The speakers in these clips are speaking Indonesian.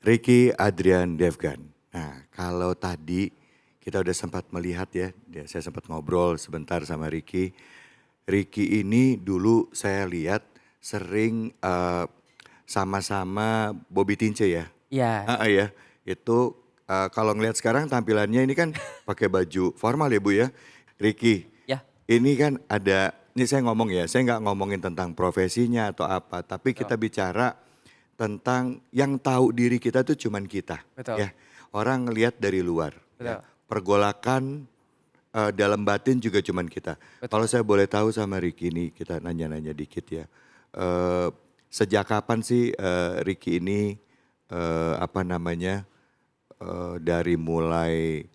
Ricky Adrian Devgan. Nah, kalau tadi kita udah sempat melihat ya, saya sempat ngobrol sebentar sama Ricky. Ricky ini dulu saya lihat sering sama-sama Bobby Tince ya. Iya, Ya, itu kalau ngelihat sekarang tampilannya ini kan pakai baju formal ya Bu ya. Ricky, ya, ini kan ada, ini saya ngomong ya, saya nggak ngomongin tentang profesinya atau apa, tapi betul kita bicara tentang yang tahu diri kita tuh cuman kita, betul ya. Orang ngelihat dari luar, ya. betul Pergolakan dalam batin juga cuman kita. betul. Kalau saya boleh tahu sama Ricky ini, kita nanya-nanya dikit ya. Eh, Sejak kapan sih Ricky ini apa namanya dari mulai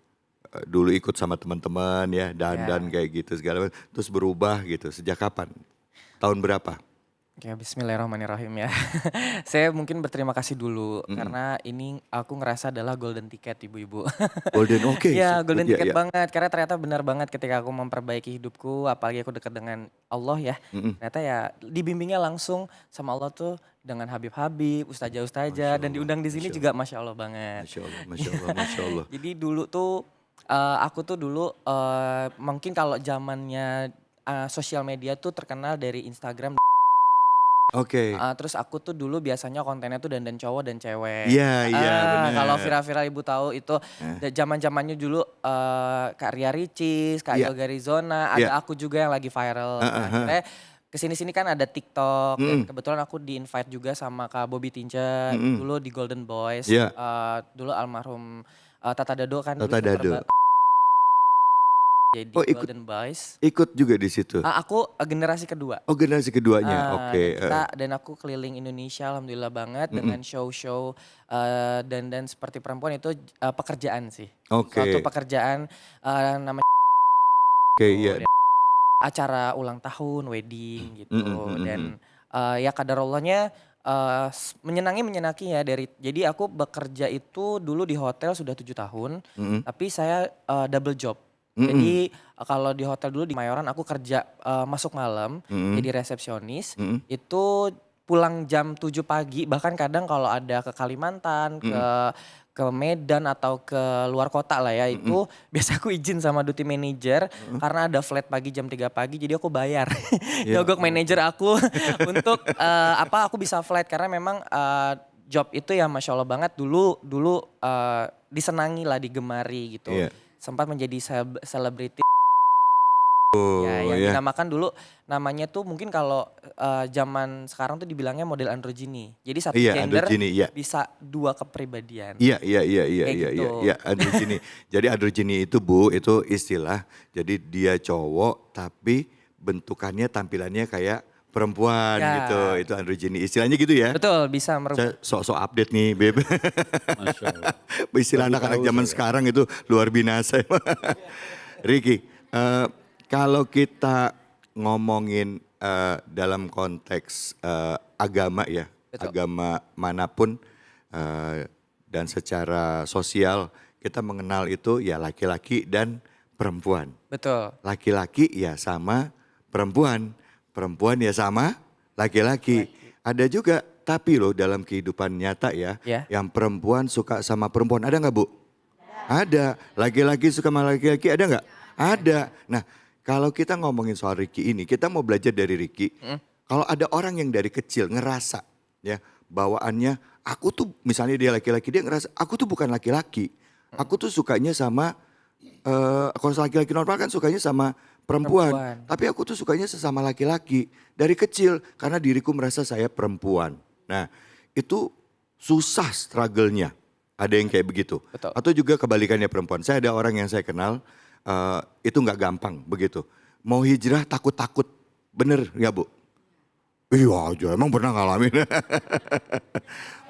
dulu ikut sama teman-teman ya, dandan Ya, kayak gitu segala macam, terus berubah gitu. Sejak kapan? Tahun berapa? oke, bismillahirrahmanirrahim ya. Saya mungkin berterima kasih dulu Mm-mm. karena ini aku ngerasa adalah golden ticket ibu-ibu. Golden, oke, Ya golden ya ticket ya. banget karena ternyata benar banget ketika aku memperbaiki hidupku apalagi aku dekat dengan Allah ya. Mm-mm. Ternyata ya dibimbingnya langsung sama Allah tuh dengan Habib-Habib, ustazah-ustazah Masya dan Allah, diundang di sini Masya juga Allah, Masya Allah banget. Masya Allah, Masya Allah, Masya Allah. Jadi dulu tuh aku tuh dulu mungkin kalau zamannya sosial media tuh terkenal dari Instagram. Oke, Terus aku tuh dulu biasanya kontennya tuh dandan cowok dan cewek. iya iya Kalau benar. viral-viral ibu tahu itu Nah, zaman-zamannya dulu Kak Ria Ricis, Kak iya Yoga Rizona, iya. ada aku juga yang lagi viral. Heeh, Nah heeh. akhirnya kesini-sini kan ada TikTok dan Mm-mm, kebetulan aku di-invite juga sama Kak Bobby Tince mm-mm. dulu di Golden Boys. Iya, Dulu almarhum Tata Dado kan dulu Tata sempat Dado. jadi Oh ikut Golden Boys. ikut juga di situ. Aku generasi kedua. Oh generasi keduanya, Dan oke. Heeh. kita dan aku keliling Indonesia alhamdulillah banget Mm-mm. dengan show-show, dandan seperti perempuan itu, pekerjaan sih. Suatu Oke, pekerjaan, namanya oke iya. dan acara ulang tahun, wedding Mm-mm, gitu mm-mm, mm. dan, ya qadarallahnya, menyenangi ya jadi aku bekerja itu dulu di hotel sudah 7 tahun, Mm-mm, tapi saya, double job. mm-mm, Jadi, kalau di hotel dulu di Kemayoran aku kerja, masuk malam mm-mm, jadi resepsionis, mm-mm, itu pulang jam 7 pagi bahkan kadang kalau ada ke Kalimantan, mm-mm, ke Medan atau ke luar kota lah ya mm-mm. itu biasa aku izin sama duty manager Heeh. karena ada flight pagi jam 3 pagi jadi aku bayar. Ya Nyogok manajer Allah. aku untuk, aku bisa flight karena memang, job itu ya Masya Allah banget dulu dulu, disenangi lah, digemari gitu. Iya. Sempat menjadi selebriti ya Oh yang ya. dinamakan dulu namanya tuh mungkin kalau, zaman sekarang tuh dibilangnya model androgini. Jadi satu Iya gender androgini, iya. bisa 2 kepribadian, Iya iya iya iya kayak iya iya gitu. iya androgini. Jadi androgini itu Bu, itu istilah, jadi dia cowok tapi bentukannya tampilannya kayak perempuan gitu, Ya, itu androgini. Istilahnya gitu ya? betul bisa Saya sok-sok update nih Beb. Masya Allah. Istilah Baru anak-anak tahu zaman saya. sekarang itu luar binasa. Ricky, kalau kita ngomongin dalam konteks agama ya, betul agama manapun dan secara sosial kita mengenal itu ya laki-laki dan perempuan. betul. Laki-laki ya sama perempuan, perempuan ya sama laki-laki. Laki. Ada juga tapi loh dalam kehidupan nyata ya, Ya, yang perempuan suka sama perempuan, ada nggak Bu? Ada. Laki-laki suka sama laki-laki, ada nggak? Ada. Nah, kalau kita ngomongin soal Ricky ini, kita mau belajar dari Ricky. mhm, Kalau ada orang yang dari kecil ngerasa ya bawaannya, aku tuh misalnya dia laki-laki, dia ngerasa aku tuh bukan laki-laki. mhm, Aku tuh sukanya sama, kalau laki-laki normal kan sukanya sama perempuan. perempuan. Tapi aku tuh sukanya sesama laki-laki dari kecil karena diriku merasa saya perempuan. Nah, itu susah struggle-nya. Ada yang kayak begitu. Betul. Atau juga kebalikannya perempuan. Saya ada orang yang saya kenal, itu nggak gampang begitu. Mau hijrah takut-takut. Bener nggak Bu? Iya aja, emang pernah ngalamin.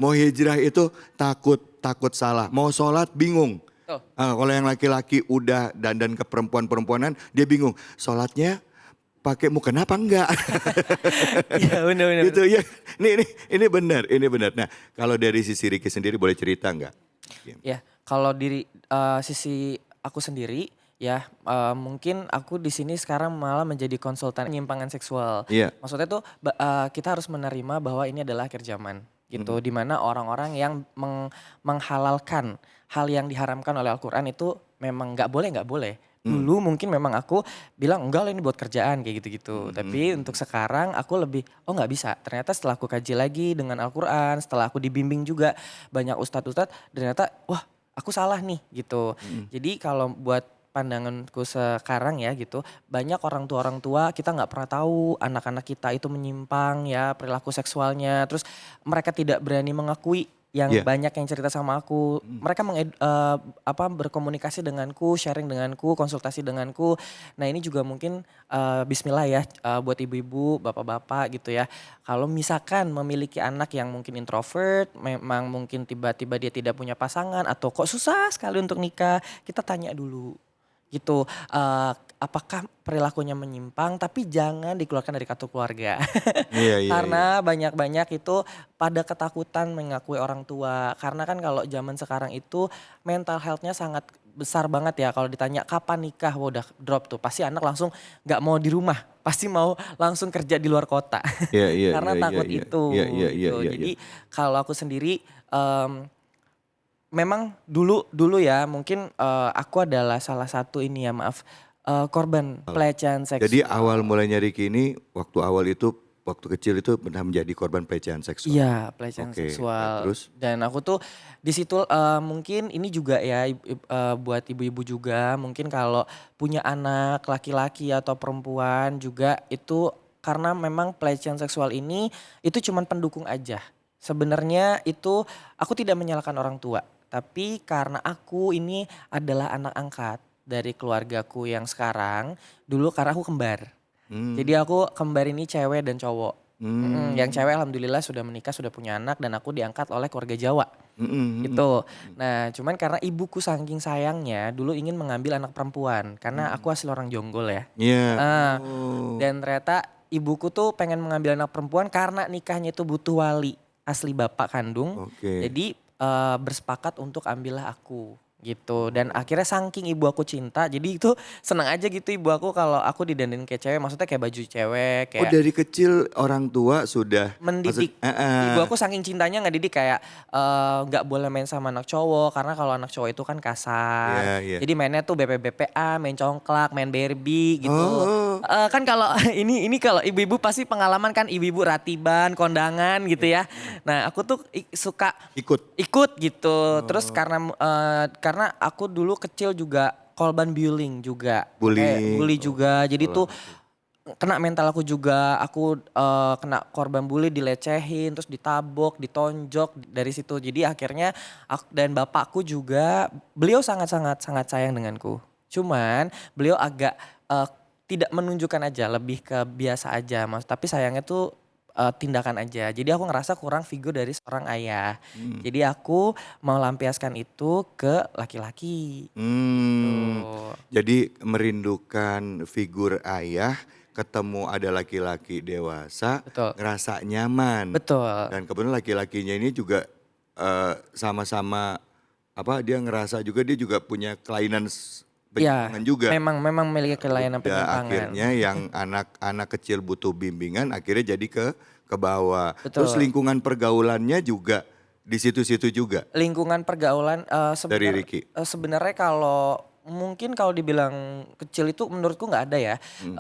Mau hijrah itu takut, takut salah. Mau sholat bingung. Betul. Kalau yang laki-laki udah dandan ke perempuan-perempuanan, dia bingung. Sholatnya pakai mukena apa enggak? Iya bener bener. Gitu ya. Ini benar, ini benar. Nah, kalau dari sisi Ricky sendiri boleh cerita enggak? Ya, kalau sisi aku sendiri ya, mungkin aku di sini sekarang malah menjadi konsultan penyimpangan seksual. Iya, Maksudnya tuh kita harus menerima bahwa ini adalah akhir zaman. gitu. Dimana orang-orang yang menghalalkan hal yang diharamkan oleh Al-Quran itu memang nggak boleh. Dulu mungkin memang aku bilang enggak lah ini buat kerjaan kayak gitu-gitu. Tapi untuk sekarang aku lebih oh nggak bisa. Ternyata setelah aku kaji lagi dengan Al-Quran, setelah aku dibimbing juga banyak ustadz-ustadz, ternyata wah aku salah nih gitu. Jadi kalau buat pandanganku sekarang ya gitu, banyak orang tua kita nggak pernah tahu anak-anak kita itu menyimpang ya perilaku seksualnya, terus mereka tidak berani mengakui yang Iya. banyak yang cerita sama aku. Mereka berkomunikasi denganku, sharing denganku, konsultasi denganku. Nah ini juga mungkin bismillah ya buat ibu-ibu, bapak-bapak gitu ya. Kalau misalkan memiliki anak yang mungkin introvert, memang mungkin tiba-tiba dia tidak punya pasangan atau kok susah sekali untuk nikah, kita tanya dulu gitu. Apakah perilakunya menyimpang tapi jangan dikeluarkan dari kartu keluarga. Iya, iya, iya. Karena banyak-banyak itu pada ketakutan mengakui orang tua. Karena kan kalau zaman sekarang itu mental health-nya sangat besar banget ya. Kalau ditanya kapan nikah, wah udah drop tuh. Pasti anak langsung nggak mau di rumah. Pasti mau langsung kerja di luar kota. Iya, iya, Karena iya, iya, takut iya. itu Iya, iya, iya, gitu. iya, iya. Jadi kalau aku sendiri memang dulu ya mungkin aku adalah salah satu ini ya maaf korban pelecehan Jadi awal seksual. mulainya Ricky ini waktu kecil itu pernah menjadi korban pelecehan seksual. Iya, pelecehan Oke, ya seksual. terus? Dan aku tuh di situ mungkin ini juga ya buat ibu-ibu juga mungkin kalau punya anak laki-laki atau perempuan juga itu karena memang pelecehan seksual ini itu cuman pendukung aja. Sebenarnya itu aku tidak menyalahkan orang tua, tapi karena aku ini adalah anak angkat dari keluargaku yang sekarang, dulu karena aku kembar. Hmm, Jadi aku kembar ini cewek dan cowok. Yang hmm, cewek alhamdulillah sudah menikah, sudah punya anak dan aku diangkat oleh keluarga Jawa mhm, mhm, gitu. Nah cuman karena ibuku saking sayangnya dulu ingin mengambil anak perempuan karena mhm. aku asli orang Jonggol ya. Iya, Heeh, oh, dan ternyata ibuku tuh pengen mengambil anak perempuan karena nikahnya itu butuh wali asli bapak kandung. oke. Jadi bersepakat untuk ambillah aku gitu. Dan akhirnya saking ibu aku cinta jadi itu senang aja gitu ibu aku kalau aku didandanin kayak cewek. Maksudnya kayak baju cewek Oh kayak dari kecil orang tua sudah maksud mendidik. Ibu heeh, aku saking cintanya ngedidik kayak nggak boleh main sama anak cowok karena kalau anak cowok itu kan kasar. iya, iya. Jadi mainnya tuh BP-BPA, main congklak, main Barbie gitu. Oh, Kan kalau ini kalau ibu-ibu pasti pengalaman kan ibu-ibu ratiban, kondangan gitu ya. Nah, aku tuh suka ikut? ikut gitu. Terus Oh, karena aku dulu kecil juga korban bullying juga. Kayak bullying, bully oh juga. Jadi sekolah, tuh oke. kena mental aku juga, aku kena korban bully, dilecehin, terus ditabok, ditonjok dari situ. Jadi akhirnya dan bapakku juga, beliau sangat sayang denganku. Cuman beliau agak tidak menunjukkan aja, lebih ke biasa aja Mas. Tapi sayangnya tuh tindakan aja. Jadi aku ngerasa kurang figur dari seorang ayah. Mhm. Jadi aku melampiaskan itu ke laki-laki. Hmm, Tuh. jadi merindukan figur ayah, ketemu ada laki-laki dewasa, Betul. ngerasa nyaman. Betul. Dan kebetulan laki-lakinya ini juga sama-sama apa dia ngerasa juga dia juga punya kelainan Iya, penyimpangan juga. memang memiliki kelainan Udah penyimpangan. akhirnya yang anak-anak kecil butuh bimbingan akhirnya jadi ke bawah. Terus Betul. lingkungan pergaulannya juga di situ-situ juga Lingkungan pergaulan dari Ricky. sebenarnya kalau mungkin kalau dibilang kecil itu menurutku nggak ada ya, Mhm,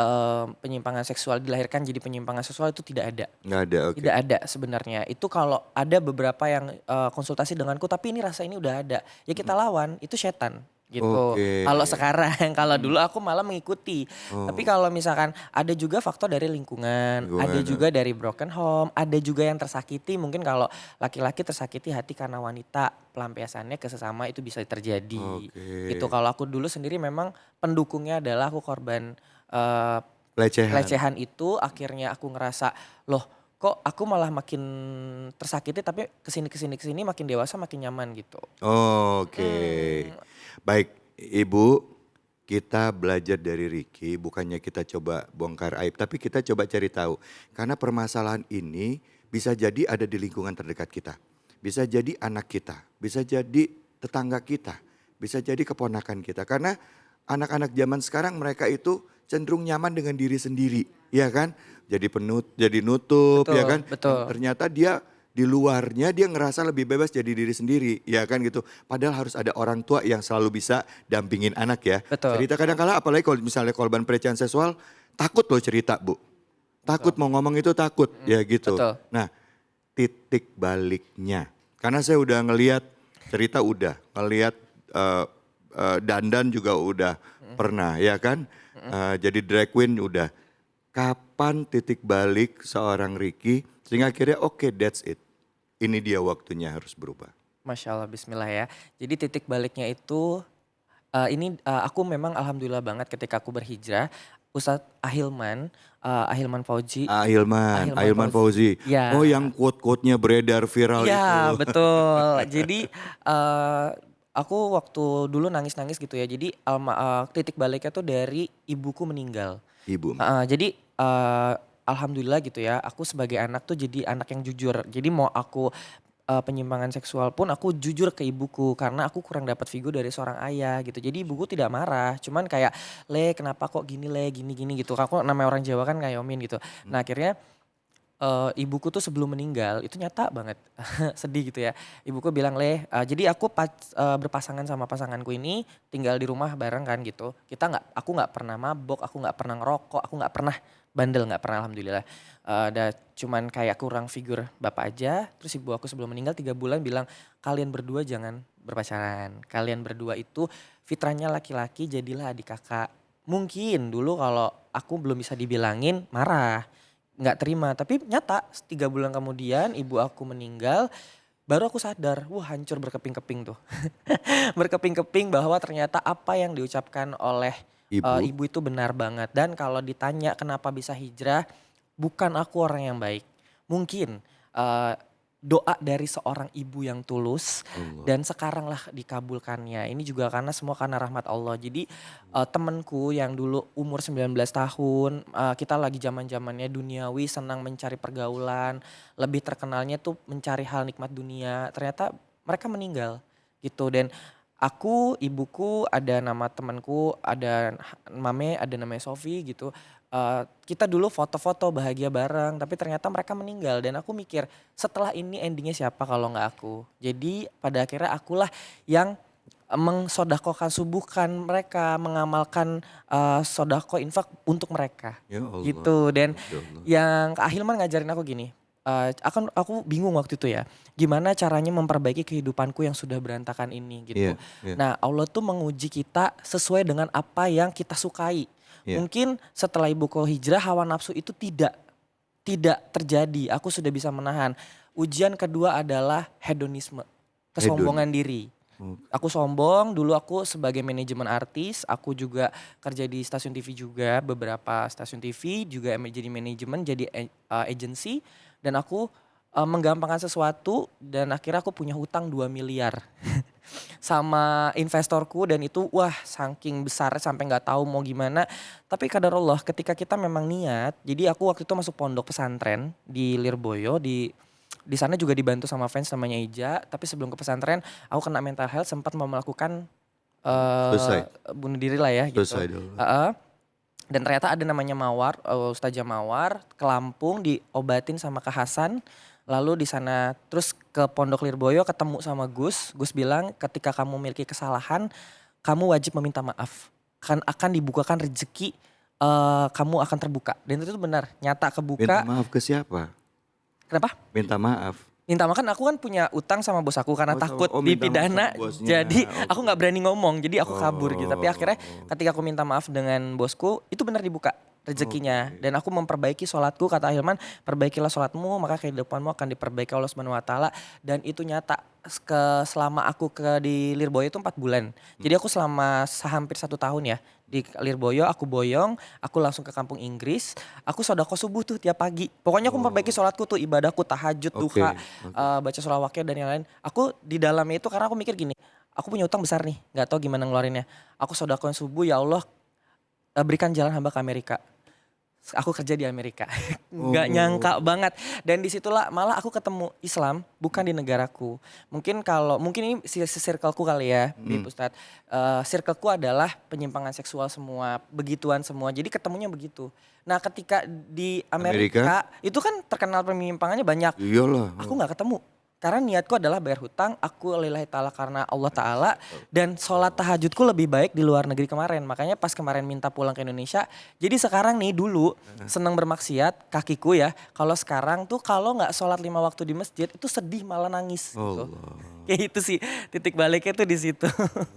penyimpangan seksual dilahirkan jadi penyimpangan seksual itu tidak ada. nggak ada, oke. Tidak ada sebenarnya. Itu kalau ada beberapa yang konsultasi denganku tapi ini rasa ini udah ada, ya kita Mhm, lawan, itu setan gitu. oke. Kalau sekarang, kalau Mhm, dulu aku malah mengikuti. Tapi oh, kalau misalkan ada juga faktor dari lingkungan, ada lingkungan, juga dari broken home, ada juga yang tersakiti. Mungkin kalau laki-laki tersakiti hati karena wanita, pelampiasannya ke sesama itu bisa terjadi. oke. Gitu. Kalau aku dulu sendiri memang pendukungnya adalah aku korban eh, Pelecehan, pelecehan itu akhirnya aku ngerasa, loh kok aku malah makin tersakiti tapi kesini makin dewasa makin nyaman gitu. oke. Hmm, Baik, Ibu, kita belajar dari Ricky, bukannya kita coba bongkar aib, tapi kita coba cari tahu. Karena permasalahan ini bisa jadi ada di lingkungan terdekat kita. Bisa jadi anak kita, bisa jadi tetangga kita, bisa jadi keponakan kita. Karena anak-anak zaman sekarang mereka itu cenderung nyaman dengan diri sendiri, ya kan? Jadi nutup, ya betul kan? betul. Ternyata dia di luarnya dia ngerasa lebih bebas jadi diri sendiri, ya kan gitu. Padahal harus ada orang tua yang selalu bisa dampingin anak ya. Betul. Cerita kadang-kala apalagi kalau misalnya korban pelecehan seksual, takut loh cerita Bu. Takut mau ngomong itu takut, ya gitu. Betul. Nah, titik baliknya. Karena saya udah ngelihat cerita udah, ngelihat dandan juga udah pernah, ya kan? Jadi drag queen udah. Kapan titik balik seorang Ricky sehingga akhirnya oke, that's it. Ini dia waktunya harus berubah. Masya Allah, Bismillah ya. Jadi titik baliknya itu aku memang alhamdulillah banget ketika aku berhijrah. Ustadz Ahilman Fauzi. Ahilman Fauzi. Ya. Oh yang quote-quote-nya beredar viral Iya itu. betul. Jadi aku waktu dulu nangis-nangis gitu ya. Jadi titik baliknya tuh dari ibuku meninggal. Ibu. Jadi alhamdulillah gitu ya. Aku sebagai anak tuh jadi anak yang jujur. Jadi mau aku penyimpangan seksual pun aku jujur ke ibuku karena aku kurang dapat figur dari seorang ayah gitu. Jadi ibuku tidak marah, cuman kayak le kenapa kok gini le gini gitu. Aku namanya orang Jawa kan ngayomin gitu. Nah akhirnya ibuku tuh sebelum meninggal itu nyata banget sedih gitu ya. Ibuku bilang jadi aku berpasangan sama pasanganku ini tinggal di rumah bareng kan gitu. Aku nggak pernah mabok, aku nggak pernah ngerokok, aku nggak pernah bandel, nggak pernah alhamdulillah. Cuman kayak kurang figur bapak aja. Terus ibu aku sebelum meninggal 3 bulan bilang kalian berdua jangan berpacaran. Kalian berdua itu fitrahnya laki-laki, jadilah adik kakak. Mungkin dulu kalau aku belum bisa dibilangin marah, nggak terima. Tapi nyata 3 bulan kemudian ibu aku meninggal, baru aku sadar, wah hancur berkeping-keping tuh. Berkeping-keping bahwa ternyata apa yang diucapkan oleh Ibu. ibu itu benar banget. Dan kalau ditanya kenapa bisa hijrah, bukan aku orang yang baik. Mungkin doa dari seorang ibu yang tulus Allah. dan sekaranglah dikabulkannya. Ini juga karena rahmat Allah. Jadi temenku yang dulu umur 19 tahun, kita lagi zaman-zamannya duniawi, senang mencari pergaulan, lebih terkenalnya tuh mencari hal nikmat dunia. Ternyata mereka meninggal gitu. Dan aku, ibuku, ada nama temanku, ada Mame, ada namanya Sofi gitu. Kita dulu foto-foto bahagia bareng, tapi ternyata mereka meninggal dan aku mikir setelah ini endingnya siapa kalau nggak aku. Jadi pada akhirnya akulah yang mengsodakokan subuhkan mereka, mengamalkan sodako infak untuk mereka. Ya Allah. Gitu. Dan Masya Allah. yang Kak Hilman ngajarin aku gini, aku bingung waktu itu ya, gimana caranya memperbaiki kehidupanku yang sudah berantakan ini gitu. Iya, iya. Nah Allah tuh menguji kita sesuai dengan apa yang kita sukai. Iya. Mungkin setelah ibuku hijrah hawa nafsu itu tidak terjadi, aku sudah bisa menahan. Ujian kedua adalah hedonisme, kesombongan diri. Aku sombong, dulu aku sebagai manajemen artis, aku juga kerja di stasiun TV juga, beberapa stasiun TV juga jadi manajemen, jadi agency. Dan aku menggampangkan sesuatu dan akhirnya aku punya hutang 2 miliar sama investorku dan itu wah saking besar sampai nggak tahu mau gimana. Tapi kadarullah ketika kita memang niat, jadi aku waktu itu masuk pondok pesantren di Lirboyo, di sana juga dibantu sama fans namanya Ija. Tapi sebelum ke pesantren aku kena mental health, sempat mau melakukan Selesai. bunuh diri lah ya gitu. Selesai dulu. Dan ternyata ada namanya Mawar, Ustazah Mawar ke Lampung diobatin sama Kak Hasan. Lalu di sana terus ke Pondok Lirboyo ketemu sama Gus. Gus bilang ketika kamu memiliki kesalahan, kamu wajib meminta maaf. Akan dibukakan rezeki, kamu akan terbuka. Dan itu benar, nyata kebuka. Minta maaf ke siapa? Kenapa? Minta maaf. Minta maaf kan aku kan punya utang sama bos aku karena takut minta maaf dipidana. sama bosnya. Jadi aku nggak berani ngomong, jadi aku kabur gitu. Tapi akhirnya ketika aku minta maaf dengan bosku, itu benar dibuka rezekinya. Dan aku memperbaiki sholatku, kata Hilman, perbaikilah sholatmu maka kehidupanmu akan diperbaiki Allah Subhanahu Wa Taala. Dan itu nyata selama aku di Lirboyo itu 4 bulan. Jadi aku selama hampir 1 tahun ya di Lirboyo, aku boyong, aku langsung ke kampung Inggris, aku sodako subuh tuh tiap pagi. Pokoknya aku memperbaiki sholatku tuh, ibadahku, tahajud, duha, baca surah wakil dan yang lain. Aku di dalamnya itu karena aku mikir gini, aku punya utang besar nih, nggak tahu gimana ngeluarinnya. Aku sodakoin subuh, ya Allah berikan jalan hamba ke Amerika. aku kerja di Amerika. Nggak nyangka banget. Dan disitulah malah aku ketemu Islam bukan di negaraku. Mungkin ini circleku kali ya, Bib Ustadz. Circleku adalah penyimpangan seksual semua, begituan semua. Jadi ketemunya begitu. Nah ketika di Amerika itu kan terkenal penyimpangannya banyak. Iyalah. Aku nggak ketemu. Karena niatku adalah bayar hutang, aku lillahi ta'ala karena Allah ta'ala. Dan sholat tahajudku lebih baik di luar negeri kemarin. Makanya pas kemarin minta pulang ke Indonesia. Jadi sekarang nih dulu senang bermaksiat kakiku ya. Kalau sekarang tuh kalau gak sholat 5 waktu di masjid itu sedih malah nangis. Gitu. Kayak itu sih titik baliknya tuh di situ.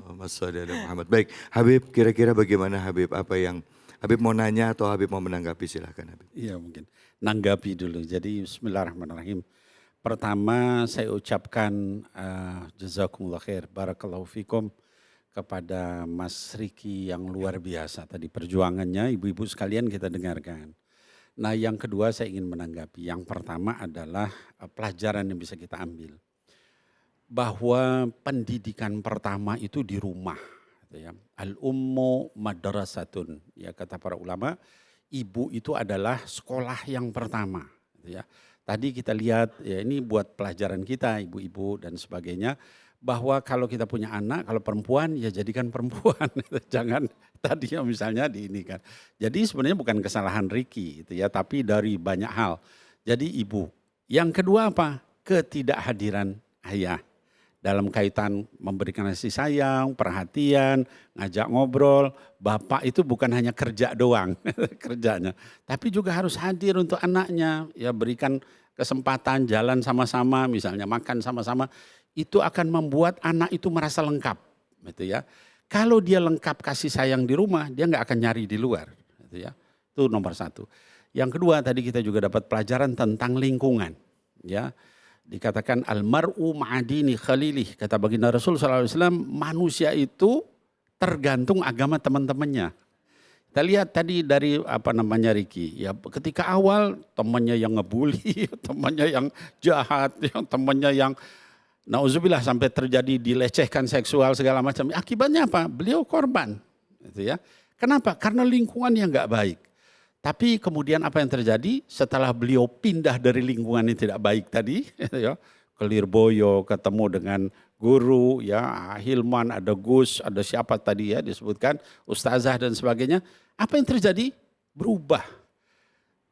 Masya Allah Muhammad. Baik Habib, kira-kira bagaimana Habib? Apa yang Habib mau nanya atau Habib mau menanggapi, silahkan Habib. Iya mungkin, nanggapi dulu. Jadi bismillahirrahmanirrahim. Pertama saya ucapkan jazakumullah khair, barakallahu fikum kepada Mas Riki yang luar biasa. Tadi perjuangannya ibu-ibu sekalian kita dengarkan. Nah yang kedua saya ingin menanggapi. Yang pertama adalah pelajaran yang bisa kita ambil. Bahwa pendidikan pertama itu di rumah. Gitu ya. Al-ummu madrasatun. Ya, kata para ulama, ibu itu adalah sekolah yang pertama. Gitu ya. Tadi kita lihat, ya ini buat pelajaran kita ibu-ibu dan sebagainya. Bahwa kalau kita punya anak, kalau perempuan ya jadikan perempuan. Jangan tadi ya misalnya di ini kan. Jadi sebenarnya bukan kesalahan Riki gitu ya, tapi dari banyak hal. Jadi ibu. Yang kedua apa? Ketidakhadiran ayah. Dalam kaitan memberikan kasih sayang, perhatian, ngajak ngobrol. Bapak itu bukan hanya kerja doang kerjanya. Tapi juga harus hadir untuk anaknya. Ya berikan kesempatan jalan sama-sama, misalnya makan sama-sama. Itu akan membuat anak itu merasa lengkap. Gitu ya. Kalau dia lengkap kasih sayang di rumah, dia nggak akan nyari di luar. Gitu ya. Itu nomor satu. Yang kedua tadi kita juga dapat pelajaran tentang lingkungan. Ya. Dikatakan almar'u ma'adini khalilih. Kata baginda Rasul SAW, manusia itu tergantung agama teman-temannya. Kita lihat tadi dari Riki. Ya, ketika awal temannya yang ngebully, temannya yang jahat, yang temannya yang nauzubillah sampai terjadi dilecehkan seksual segala macam. Akibatnya apa? Beliau korban. Gitu ya. Kenapa? Karena lingkungan yang nggak baik. Tapi kemudian apa yang terjadi setelah beliau pindah dari lingkungan yang tidak baik tadi, ya, ke Lirboyo, ketemu dengan guru, ya Hilman, ada Gus, ada siapa tadi ya disebutkan, ustazah dan sebagainya. Apa yang terjadi? Berubah.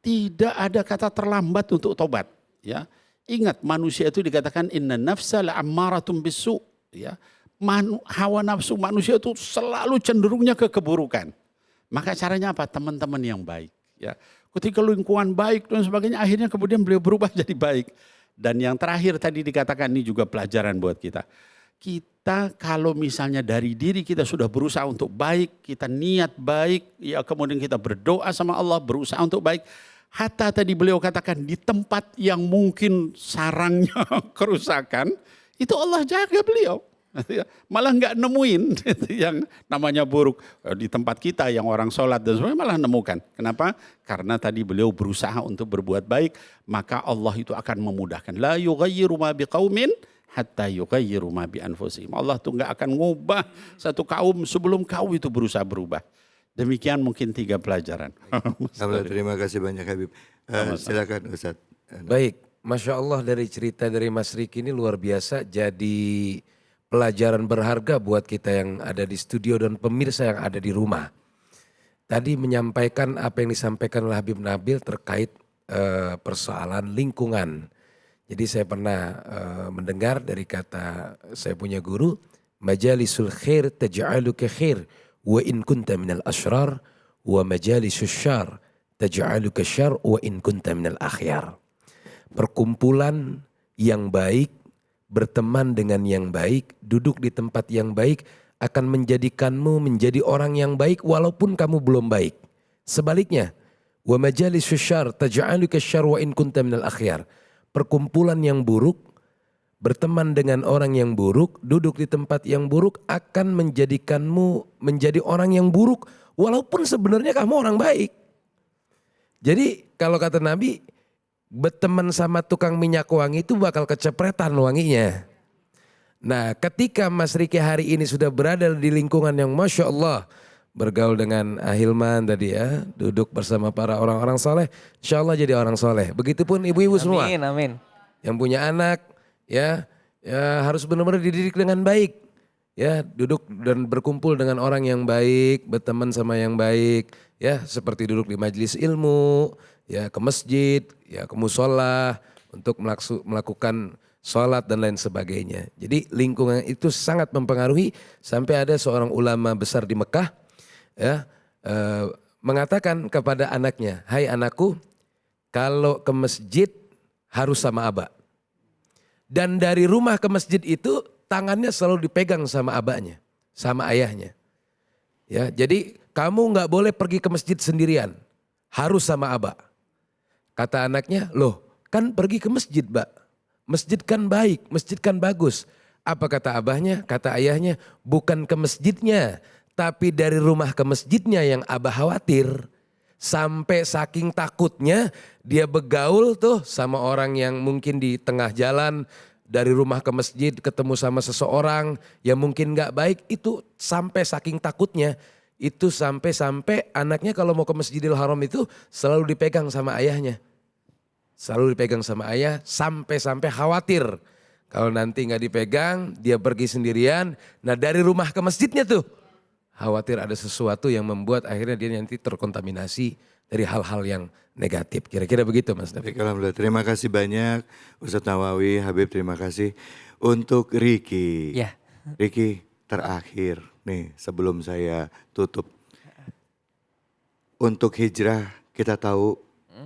Tidak ada kata terlambat untuk tobat. Ya, ingat manusia itu dikatakan inna nafsa la'ammaratum bisu. Ya, hawa nafsu manusia itu selalu cenderungnya ke keburukan. Maka caranya apa? Teman-teman yang baik. Ya, ketika lingkungan baik dan sebagainya, akhirnya kemudian beliau berubah jadi baik. Dan yang terakhir tadi dikatakan ini juga pelajaran buat kita. Kita kalau misalnya dari diri kita sudah berusaha untuk baik, kita niat baik, ya kemudian kita berdoa sama Allah, berusaha untuk baik. Hatta tadi beliau katakan di tempat yang mungkin sarangnya kerusakan, itu Allah jaga beliau. Malah nggak nemuin yang namanya buruk di tempat kita yang orang sholat dan sebagainya, malah nemukan. Kenapa? Karena tadi beliau berusaha untuk berbuat baik, maka Allah itu akan memudahkan. La yughayyiru ma biqaumin hatta yughayyiru ma bi anfusihim. Allah tuh nggak akan ngubah satu kaum sebelum kaum itu berusaha berubah. Demikian mungkin 3 pelajaran. Terima kasih banyak Habib. Silakan Ustaz. Baik, Masya Allah dari cerita dari Mas Riki ini luar biasa, jadi pelajaran berharga buat kita yang ada di studio dan pemirsa yang ada di rumah. Tadi menyampaikan apa yang disampaikan oleh Habib Nabil terkait persoalan lingkungan. Jadi saya pernah mendengar dari kata saya punya guru, majalisul khair taj'aluka khair wa in kunta minal asyrar wa majalisus syar taj'aluka syar wa in kunta minal akhyar. Perkumpulan yang baik, berteman dengan yang baik, duduk di tempat yang baik akan menjadikanmu menjadi orang yang baik walaupun kamu belum baik. Sebaliknya, wa majalisus syarr taj'aluka syarr wa in kunta minal akhyar. Perkumpulan yang buruk, berteman dengan orang yang buruk, duduk di tempat yang buruk akan menjadikanmu menjadi orang yang buruk walaupun sebenarnya kamu orang baik. Jadi kalau kata Nabi, berteman sama tukang minyak wangi itu bakal kecepretan wanginya. Nah ketika Mas Riki hari ini sudah berada di lingkungan yang Masya Allah bergaul dengan Ahilman tadi ya, duduk bersama para orang-orang soleh, insya Allah jadi orang soleh. Begitupun ibu-ibu semua Amin, amin. yang punya anak ya, ya harus benar-benar dididik dengan baik. Ya, duduk dan berkumpul dengan orang yang baik, berteman sama yang baik, ya seperti duduk di majelis ilmu, ya ke masjid, ya ke musola untuk melakukan sholat dan lain sebagainya. Jadi lingkungan itu sangat mempengaruhi sampai ada seorang ulama besar di Mekah ya mengatakan kepada anaknya, "Hai anakku, kalau ke masjid harus sama aba." Dan dari rumah ke masjid itu tangannya selalu dipegang sama abahnya, sama ayahnya. Ya, jadi kamu nggak boleh pergi ke masjid sendirian, harus sama abah. Kata anaknya, loh kan pergi ke masjid, Mbak. Masjid kan baik, masjid kan bagus. Apa kata abahnya? Kata ayahnya, bukan ke masjidnya, tapi dari rumah ke masjidnya yang abah khawatir. Sampai saking takutnya dia begaul tuh sama orang yang mungkin di tengah jalan, dari rumah ke masjid ketemu sama seseorang yang mungkin gak baik, itu sampai saking takutnya. Itu sampai anaknya kalau mau ke Masjidil Haram itu selalu dipegang sama ayahnya. Selalu dipegang sama ayah sampai khawatir. Kalau nanti gak dipegang dia pergi sendirian. Nah dari rumah ke masjidnya tuh khawatir ada sesuatu yang membuat akhirnya dia nanti terkontaminasi dari hal-hal yang negatif. Kira-kira begitu Mas David. Baik, alhamdulillah. Terima kasih banyak Ustadz Nawawi, Habib terima kasih. Untuk Riki. Ya. Riki terakhir nih sebelum saya tutup. Untuk hijrah kita tahu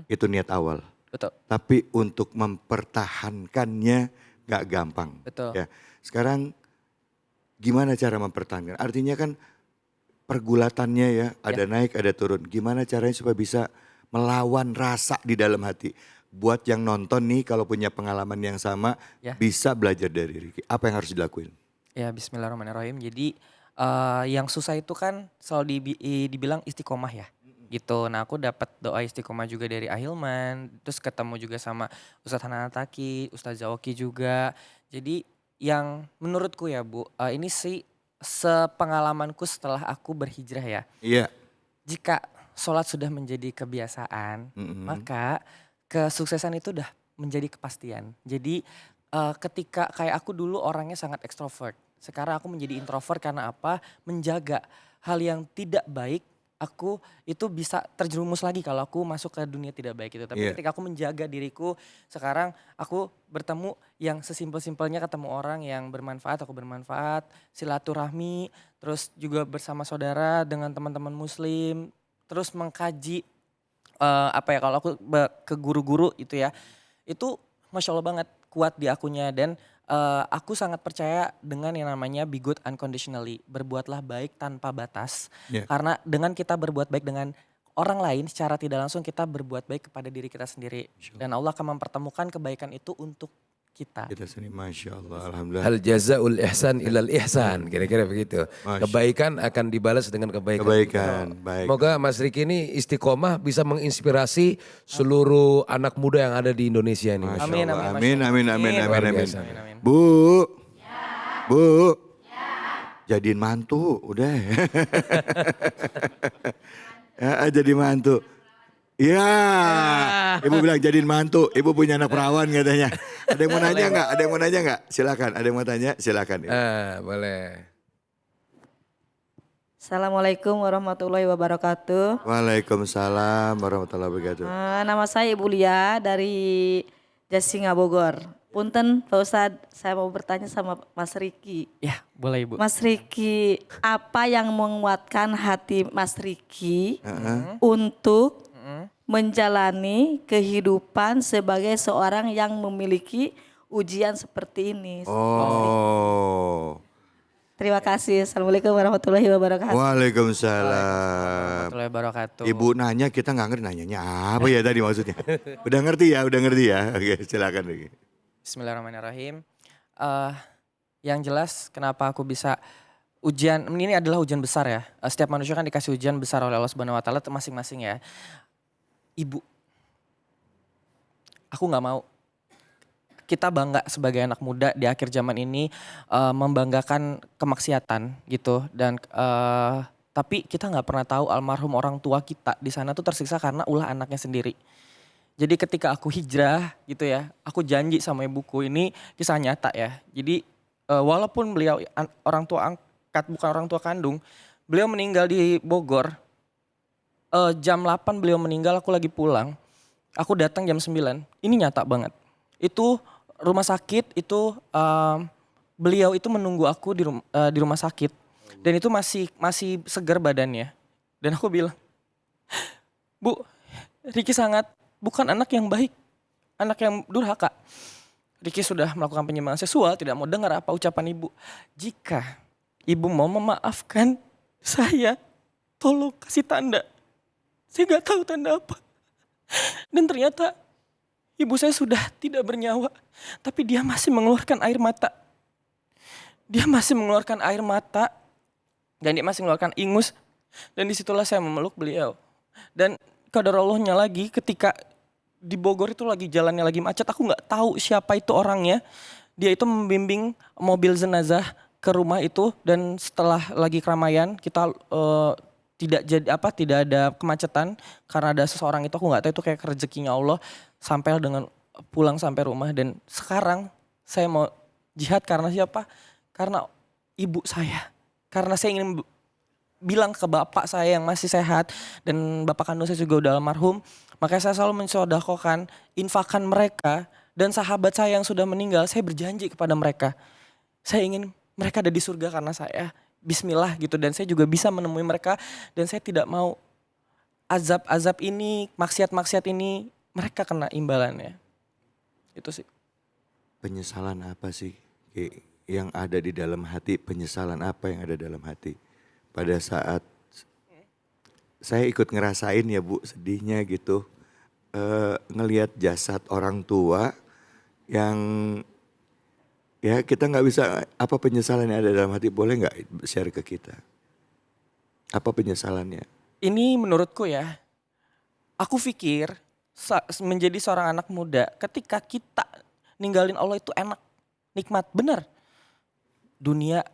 itu niat awal. Betul. Tapi untuk mempertahankannya gak gampang. Betul. Ya. Sekarang gimana cara mempertahankan? Artinya kan pergulatannya ya, ada naik ada turun. Gimana caranya supaya bisa melawan rasa di dalam hati. Buat yang nonton nih kalau punya pengalaman yang sama Ya. bisa belajar dari Riki. Apa yang harus dilakuin? Ya bismillahirrahmanirrahim. Jadi yang susah itu kan selalu dibilang istiqomah ya. Gitu. Nah aku dapat doa istiqomah juga dari Ahilman. Terus ketemu juga sama Ustadz Hanan Ataki, Ustadz Zawoki juga. Jadi yang menurutku ya Bu, ini sih sepengalamanku setelah aku berhijrah ya. Iya. Jika sholat sudah menjadi kebiasaan, maka kesuksesan itu udah menjadi kepastian. Jadi ketika kayak aku dulu orangnya sangat ekstrovert. Sekarang aku menjadi introvert karena apa? Menjaga hal yang tidak baik, aku itu bisa terjerumus lagi kalau aku masuk ke dunia tidak baik itu. Tapi ketika aku menjaga diriku, sekarang aku bertemu yang sesimpel-simpelnya ketemu orang yang bermanfaat, aku bermanfaat, silaturahmi, terus juga bersama saudara dengan teman-teman muslim, terus mengkaji kalau aku ke guru-guru itu ya, itu Masya Allah banget kuat di akunya dan aku sangat percaya dengan yang namanya be good unconditionally, berbuatlah baik tanpa batas. Karena dengan kita berbuat baik dengan orang lain secara tidak langsung kita berbuat baik kepada diri kita sendiri. Dan Allah akan mempertemukan kebaikan itu untuk kita. Kita sendiri Masya Allah, alhamdulillah. Hal jazaul ihsan ilal ihsan, kira-kira begitu. Kebaikan akan dibalas dengan kebaikan. Kebaikan, baik. Semoga Mas Riki ini istiqomah bisa menginspirasi seluruh anak muda yang ada di Indonesia ini. Masya Amin, Allah. amin, Amin, Masya amin, Allah. amin, amin, Luar amin. biasa. Amin. Bu, Bu, jadiin mantu, udah. Ya, jadi mantu. Ya, ibu bilang jadiin mantu. Ibu punya anak perawan katanya. Ada yang mau nanya nggak? Ada yang mau nanya nggak? Silakan. Ada yang mau tanya? Silakan. Boleh. Assalamualaikum warahmatullahi wabarakatuh. Waalaikumsalam warahmatullahi wabarakatuh. Nama saya Ibu Lia dari Jasinga Bogor. Punten Pak Ustadz, saya mau bertanya sama Mas Riki. Ya boleh Ibu. Mas Riki, apa yang menguatkan hati Mas Riki untuk menjalani kehidupan sebagai seorang yang memiliki ujian seperti ini? Oh. Terima kasih. Assalamualaikum warahmatullahi wabarakatuh. Waalaikumsalam. Warahmatullahi wabarakatuh. Ibu nanya kita nggak ngerti nanyanya apa ya tadi maksudnya. Udah ngerti ya. Oke silakan lagi. Bismillahirrahmanirrahim. Yang jelas kenapa aku bisa ujian, ini adalah ujian besar ya. Setiap manusia kan dikasih ujian besar oleh Allah Subhanahu Wa Taala masing-masing ya. Ibu, aku nggak mau kita bangga sebagai anak muda di akhir zaman ini membanggakan kemaksiatan gitu dan Tapi kita nggak pernah tahu almarhum orang tua kita di sana tuh tersiksa karena ulah anaknya sendiri. Jadi ketika aku hijrah gitu ya, aku janji sama ibuku, ini kisah nyata ya. Jadi walaupun beliau orang tua angkat bukan orang tua kandung, beliau meninggal di Bogor. Jam 8 beliau meninggal, aku lagi pulang. Aku datang jam 9. Ini nyata banget. Itu rumah sakit itu beliau itu menunggu aku di rumah sakit. Dan itu masih segar badannya. Dan aku bilang, "Bu, Ricky sangat bukan anak yang baik, anak yang durhaka. Ricky sudah melakukan penyimpangan seksual, tidak mau dengar apa ucapan ibu. Jika ibu mau memaafkan saya, tolong kasih tanda." Saya nggak tahu tanda apa. Dan ternyata ibu saya sudah tidak bernyawa, tapi dia masih mengeluarkan air mata. Dia masih mengeluarkan air mata dan dia masih mengeluarkan ingus. Dan disitulah saya memeluk beliau. Dan qadarallahnya lagi ketika di Bogor itu lagi jalannya lagi macet, aku nggak tahu siapa itu orangnya. Dia itu membimbing mobil jenazah ke rumah itu, dan setelah lagi keramaian kita tidak ada kemacetan karena ada seseorang itu, aku nggak tahu itu kayak rezekinya Allah, sampai dengan pulang sampai rumah. Dan sekarang saya mau jihad karena siapa? Karena ibu saya. Karena saya ingin bilang ke bapak saya yang masih sehat, dan bapak kandung saya juga udah almarhum. Makanya saya selalu mensedekahkan infakan mereka, dan sahabat saya yang sudah meninggal, saya berjanji kepada mereka. Saya ingin mereka ada di surga karena saya. Bismillah gitu, dan saya juga bisa menemui mereka, dan saya tidak mau azab-azab ini, maksiat-maksiat ini mereka kena imbalannya. Itu sih. Penyesalan apa sih yang ada di dalam hati? Penyesalan apa yang ada dalam hati pada saat saya ikut ngerasain ya Bu, sedihnya gitu, ngelihat jasad orang tua yang ya kita nggak bisa, apa penyesalan yang ada dalam hati, boleh nggak share ke kita? Apa penyesalannya? Ini menurutku ya, aku pikir menjadi seorang anak muda, ketika kita ninggalin Allah itu enak, nikmat, bener. Dunia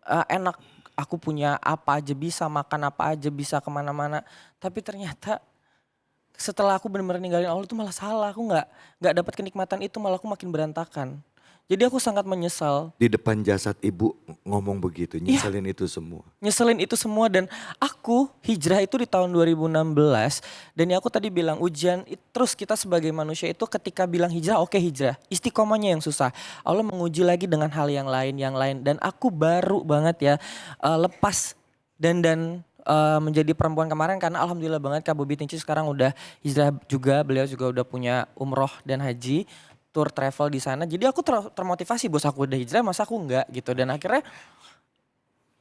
enak, aku punya apa aja bisa, makan apa aja bisa, kemana-mana. Tapi ternyata setelah aku benar-benar ninggalin Allah itu malah salah, aku nggak dapat kenikmatan itu, malah aku makin berantakan. Jadi aku sangat menyesal. Di depan jasad ibu ngomong begitu, nyeselin itu semua. Nyeselin itu semua, dan aku hijrah itu di tahun 2016. Dan ya aku tadi bilang ujian, terus kita sebagai manusia itu ketika bilang hijrah, oke hijrah. Istiqomahnya yang susah. Allah menguji lagi dengan hal yang lain. Dan aku baru banget ya lepas dan menjadi perempuan kemarin, karena alhamdulillah banget Kak Bobi Tinci sekarang udah hijrah juga. Beliau juga udah punya umroh dan haji, tour travel di sana. Jadi aku termotivasi, bos aku udah hijrah masa aku enggak gitu. Dan akhirnya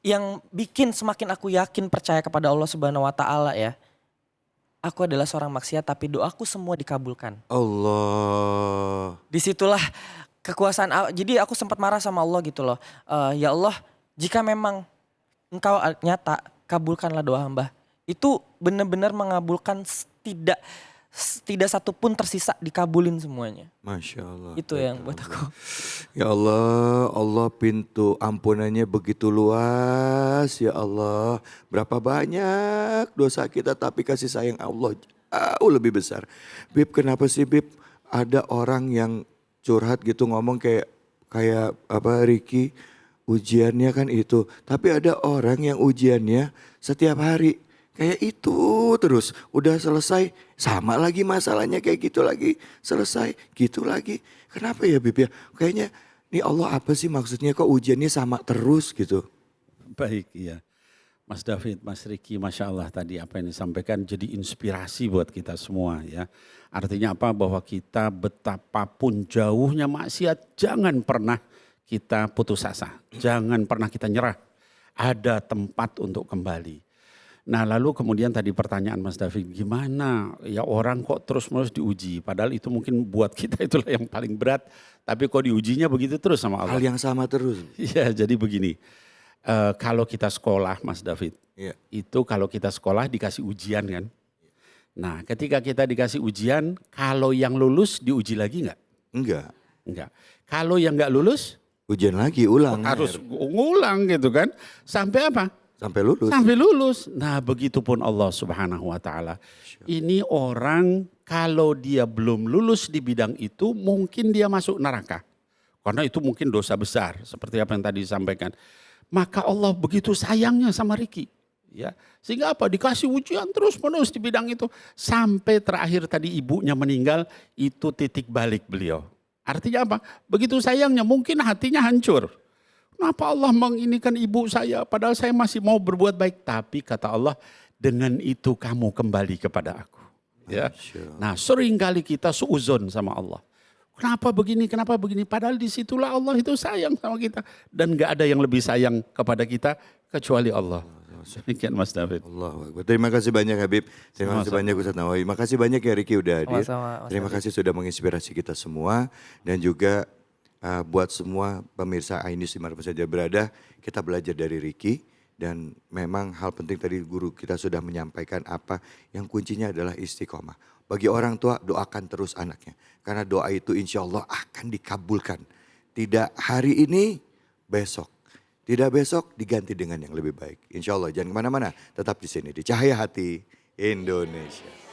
yang bikin semakin aku yakin percaya kepada Allah Subhanahu wa taala ya. Aku adalah seorang maksiat tapi doaku semua dikabulkan. Allah. Disitulah kekuasaan. Jadi aku sempat marah sama Allah gitu loh. Ya Allah, jika memang Engkau nyata, kabulkanlah doa hamba. Itu benar-benar mengabulkan, tidak satu pun tersisa, dikabulin semuanya. Masya Allah. Itu yang buat aku. Ya Allah, Allah pintu ampunannya begitu luas ya Allah. Berapa banyak dosa kita tapi kasih sayang Allah jauh lebih besar. Bib, kenapa sih Bib ada orang yang curhat gitu ngomong kayak apa Ricky, ujiannya kan itu. Tapi ada orang yang ujiannya setiap hari. Kayak itu terus, udah selesai sama lagi masalahnya kayak gitu lagi, selesai gitu lagi. Kenapa ya Bib ya? Kayaknya nih Allah apa sih maksudnya kok ujiannya sama terus gitu. Baik, iya. Mas David, Mas Ricky, Masya Allah tadi apa yang disampaikan jadi inspirasi buat kita semua ya. Artinya apa? Bahwa kita betapapun jauhnya maksiat, jangan pernah kita putus asa. Jangan pernah kita nyerah. Ada tempat untuk kembali. Nah lalu kemudian tadi pertanyaan Mas David, gimana ya orang kok terus-menerus diuji. Padahal itu mungkin buat kita itulah yang paling berat. Tapi kok diujinya begitu terus sama Allah. Hal yang sama terus. Iya jadi begini, kalau kita sekolah Mas David, Iya. itu kalau kita sekolah dikasih ujian kan. Nah ketika kita dikasih ujian, kalau yang lulus diuji lagi enggak? Enggak. Enggak. Kalau yang enggak lulus, Ujian lagi ulang. harus ngulang gitu kan. Sampai apa? Sampai lulus. Sampai lulus. Nah begitupun Allah subhanahu wa ta'ala. Ini orang kalau dia belum lulus di bidang itu mungkin dia masuk neraka. Karena itu mungkin dosa besar seperti apa yang tadi disampaikan. Maka Allah begitu sayangnya sama Ricky. Ya, sehingga apa? Dikasih ujian terus menerus di bidang itu. Sampai terakhir tadi ibunya meninggal, itu titik balik beliau. Artinya apa? Begitu sayangnya mungkin hatinya hancur. Kenapa Allah menginikan ibu saya padahal saya masih mau berbuat baik. Tapi kata Allah, dengan itu kamu kembali kepada aku. Ya. Nah seringkali kita suuzon sama Allah. Kenapa begini, padahal disitulah Allah itu sayang sama kita. Dan gak ada yang lebih sayang kepada kita kecuali Allah. Demikian Mas David. Allahu Akbar. Terima kasih banyak Habib. Terima kasih banyak Ustaz Nawawi. Makasih banyak ya Ricky udah hadir. Sama-sama, Mas Terima kasih sudah menginspirasi kita semua. Dan juga buat semua pemirsa iNews dimanapun saja berada, kita belajar dari Ricky. Dan memang hal penting tadi guru kita sudah menyampaikan apa yang kuncinya adalah istiqomah. Bagi orang tua doakan terus anaknya. Karena doa itu insya Allah akan dikabulkan. Tidak hari ini, besok. Tidak besok diganti dengan yang lebih baik. Insya Allah jangan kemana-mana, tetap di sini di Cahaya Hati Indonesia.